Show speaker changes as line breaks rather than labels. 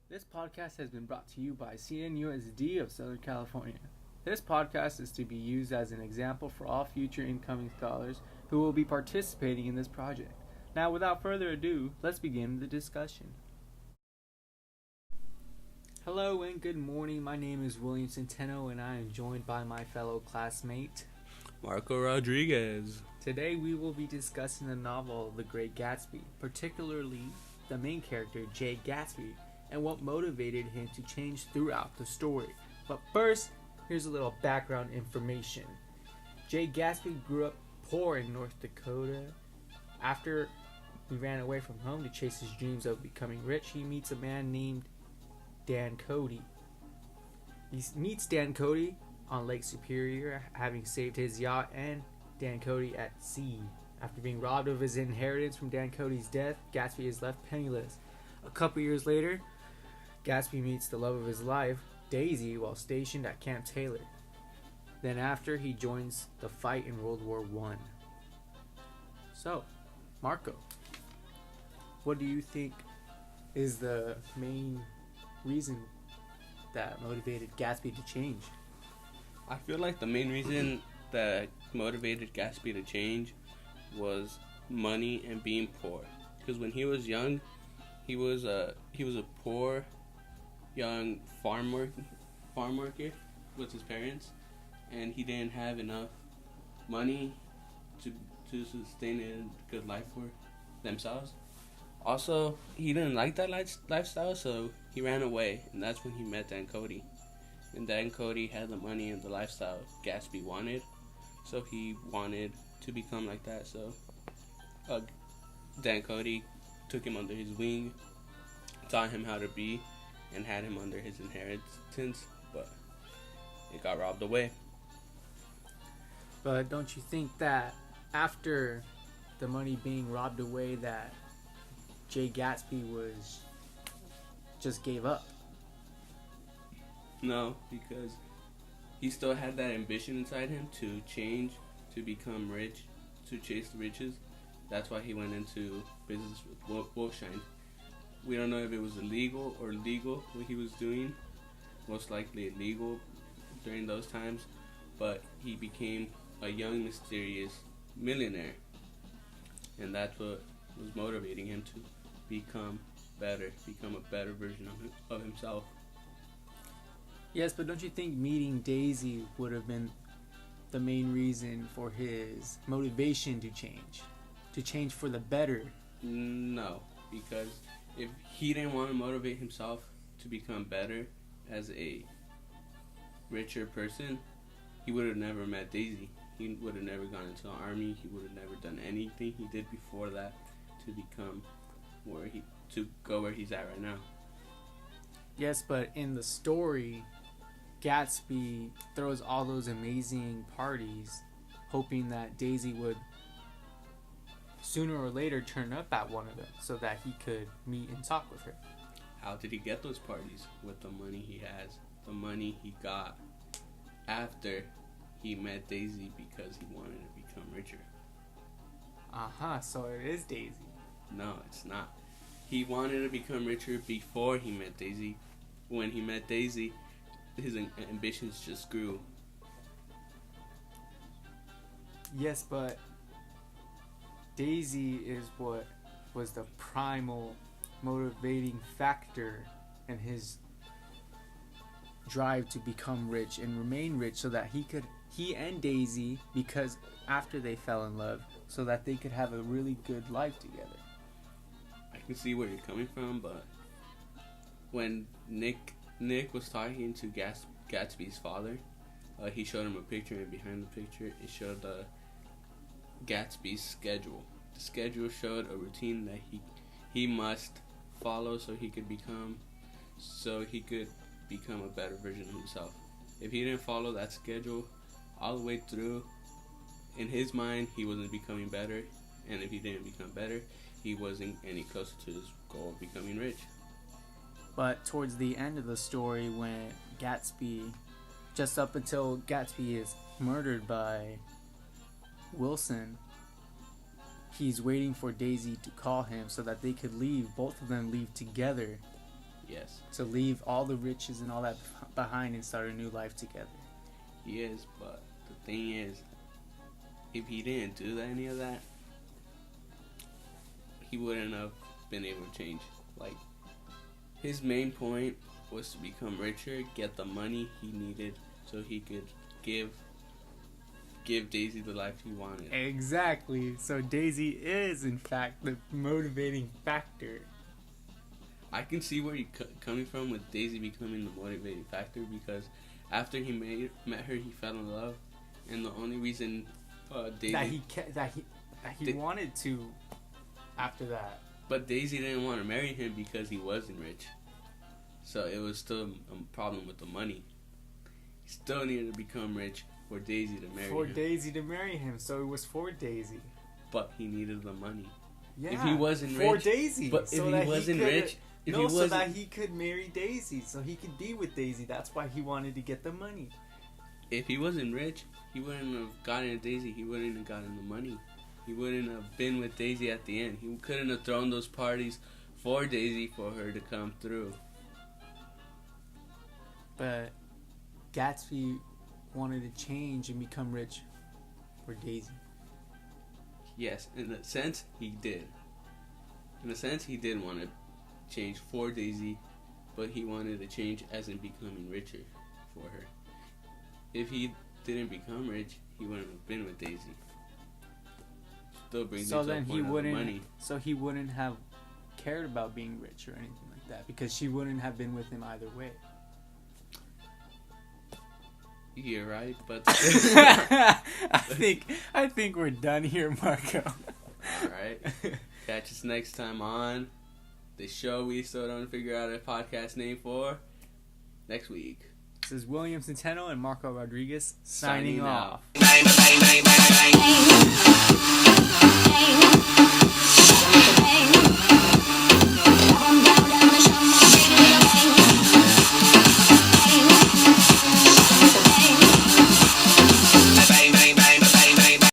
This podcast has been brought to you by CNUSD of Southern California. This podcast is to be used as an example for all future incoming scholars who will be participating in this project. Now, without further ado, let's begin the discussion. Hello and good morning. My name is William Centeno and I am joined by my fellow classmate,
Marco Rodriguez.
Today we will be discussing the novel The Great Gatsby, particularly the main character, Jay Gatsby, and what motivated him to change throughout the story. But first, here's a little background information. Jay Gatsby grew up poor in North Dakota. After he ran away from home to chase his dreams of becoming rich, he meets a man named Dan Cody. He meets Dan Cody on Lake Superior, having saved his yacht and Dan Cody at sea. After being robbed of his inheritance from Dan Cody's death, Gatsby is left penniless. A couple years later, Gatsby meets the love of his life, Daisy, while stationed at Camp Taylor. Then after, he joins the fight in World War I. So, Marco, what do you think is the main reason that motivated Gatsby to change?
I feel like the main reason that motivated Gatsby to change was money and being poor. Because when he was young, he was a poor young farm worker with his parents, and he didn't have enough money to sustain a good life for themselves. Also, he didn't like that lifestyle, so he ran away, and that's when he met Dan Cody. And Dan Cody had the money and the lifestyle Gatsby wanted, so he wanted to become like that. So Dan Cody took him under his wing, taught him how to be, and had him under his inheritance, but it got robbed away.
But don't you think that after the money being robbed away, that Jay Gatsby just gave up?
No, because he still had that ambition inside him to change, to become rich, to chase the riches. That's why he went into business with Wolfshine. We don't know if it was illegal or legal what he was doing. Most likely illegal during those times, but he became a young, mysterious millionaire, and that's what was motivating him to become better, become a better version of himself.
Yes, but don't you think meeting Daisy would have been the main reason for his motivation to change for the better?
No, because if he didn't want to motivate himself to become better as a richer person, he would have never met Daisy. He would have never gone into the army. He would have never done anything he did before that to become to go where he's at right now.
Yes, but in the story, Gatsby throws all those amazing parties, hoping that Daisy would sooner or later turn up at one of them so that he could meet and talk with her.
How did he get those parties? With the money he has, the money he got after he met Daisy because he wanted to become richer.
So it is Daisy.
No, it's not. He wanted to become richer before he met Daisy. When he met Daisy, his ambitions just grew.
Yes, but Daisy is what was the primal motivating factor in his drive to become rich and remain rich, so that he and Daisy, because after they fell in love, so that they could have a really good life together.
I can see where you're coming from, but when Nick was talking to Gatsby's father, he showed him a picture, and behind the picture it showed Gatsby's schedule. The schedule showed a routine that he must follow so he could become a better version of himself. If he didn't follow that schedule all the way through, in his mind he wasn't becoming better, and if he didn't become better, he wasn't any closer to his goal of becoming rich.
But towards the end of the story, when just up until Gatsby is murdered by Wilson, he's waiting for Daisy to call him so that they could leave. Both of them leave together
Yes.
To leave all the riches and all that behind and start a new life together.
He is, but the thing is, if he didn't do any of that, he wouldn't have been able to change. Like, his main point was to become richer, get the money he needed so he could give Daisy the life he wanted.
Exactly. So Daisy is, in fact, the motivating factor.
I can see where you're coming from with Daisy becoming the motivating factor, because after he met her, he fell in love, and the only reason Daisy
that he wanted to after that.
But Daisy didn't want to marry him because he wasn't rich, so it was still a problem with the money. He still needed to become rich for Daisy to marry him.
For Daisy to marry him, so it was for Daisy.
But he needed the money.
Yeah,
if he wasn't
for
rich,
Daisy.
But
so
if he wasn't rich,
so that he could marry Daisy, so he could be with Daisy. That's why he wanted to get the money.
If he wasn't rich, he wouldn't have gotten Daisy. He wouldn't have gotten the money. He wouldn't have been with Daisy at the end. He couldn't have thrown those parties for Daisy for her to come through.
But Gatsby wanted to change and become rich for Daisy.
Yes, in a sense, he did. In a sense, he did want to change for Daisy, but he wanted to change as in becoming richer for her. If he didn't become rich, he wouldn't have been with Daisy. Still brings
So
me to
then
the point of the money.
So he wouldn't have cared about being rich or anything like that, because she wouldn't have been with him either way.
You're right, but
I think we're done here, Marco.
Alright. Catch us next time on the show we still don't figure out a podcast name for next week.
This is William Centeno and Marco Rodriguez signing off.
Hey.